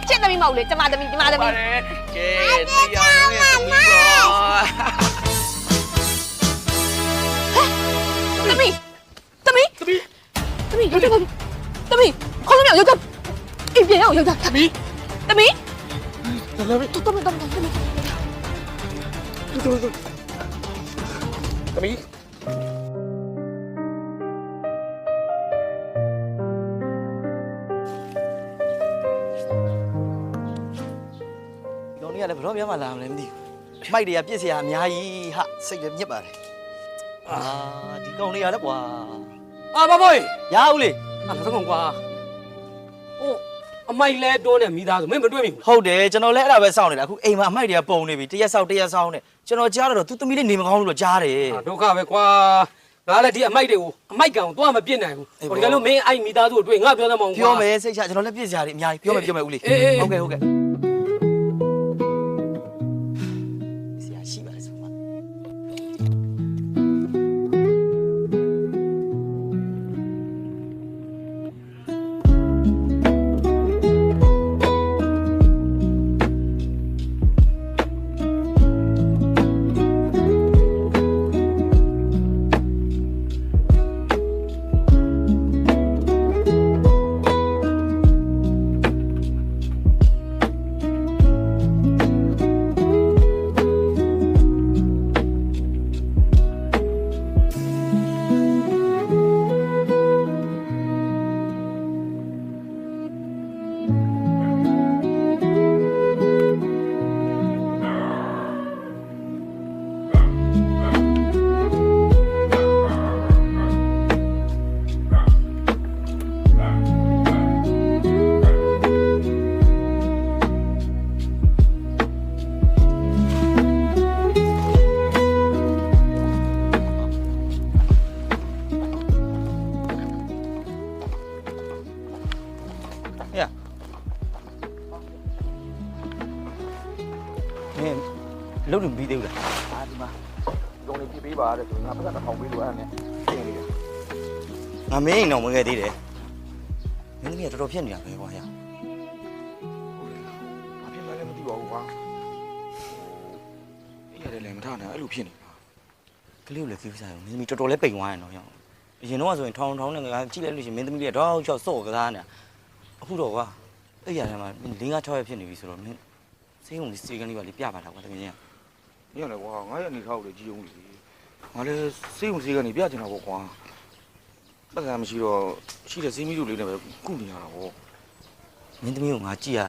ချစ်သမီးမဟုတ်လေကျမသမီးကဲတရားလုံးရဲ့သမီးပေါ့သမီးယောက်ျားသမီးခေါင်းလုံးယောက်ျားအိမ်ပြန်ရောက်ယောက်ျားသမီးသမီးဒီကောင်လေးကလည်းဘယ်တော့မှလာမလဲမသိဘူးမိုက်တွေကပြစ်စရာအများကြီးဟာစိတ်လည်းညစ်ပါတယ်ဒီကောင်လေးကလည်းကွာဘာဘွေရဦးလေ သကောင်ကွာဟိုအမိုက်လဲတိုးနေမိသားစုမင်းမတွေ့မိဘူး ဟုတ်တယ်ကျွန်တော်လည်းအဲ့ဒါပဲစောင့်နေတာအခုအိမ်မှာအမိုက်တွေကပုံနေပြီတရက်ဆောက်နဲ့ကျွန်တော်ကြားတော့သူသမီးလေးနေမကောင်းလို့ကြားတယ်ဒုက္ခပဲကွာငါလည်းဒီအမိုက်တွေကိုအမိုက်ကောင်တော့မပြစ်နိုင်ဘူးဟိုဒီကလို့မင်းအဲ့မိသားစုကိုတွေ့ငါပြောသမောင်ကွာပြောမယ်စိတ်ချကျွန်တော်လည်းပြစ်စရာတွေအများကြီးပြောမယ်ဦးလေးဟုတ်ကဲ့ဆရာရှိပါလေဆိုမှာလုံးလုံးပြီးသေးဘူးလားဒီမှာလုံးလေးပြပေးပါတဲ့ဆိုငါပတ်သက်1000ပေးလို့အဲ့ဒါနဲ့ပြင်နေတယ်ငါမင်းအိမ်တော့မခဲ့သေးတယ်မင်းသမီးကတော်တော်ဖြစ်နေတာပဲကွာရဘာဖြစ်မှလည်းမသိပါဘူးကွာအေးရတယ်လည်းမထားနဲ့အဲ့လိုဖြစ်နေပါကလေးကိုလည်းကြည့်စားရမင်းသမီးတော်တော်လေးပိန်သွားရင်တော့ရအောင်အရင်တော့ဆိုရင်ထောင်းနဲ့ငါကြည့်လိုက်လို့ရှိရင်မင်းသမီးလေးတော့ချော့စော့ကစားနေတာအခုတော့ကွာအဲ့ရတယ်မှာ5-6ရက်ဖြစ်နေပြီဆိုတော့မင်းစိတ်ုံလေးစေကန်းလေးပါလေးပြပါလားကွာတကယ်ကြီးညလည်းကွာငါရဲ့အနေထားကိုလည်းကြည့်အောင်လေငါလည်းစေးုံစေးကနေပြချင်တာပေါ့ကွာပတ်စံမရှိတော့ရှိတဲ့ဈေးမီးတို့လေးနဲ့ပဲကုနေရတာပေါ့မင်းသမီးကိုငါကြည့်ရ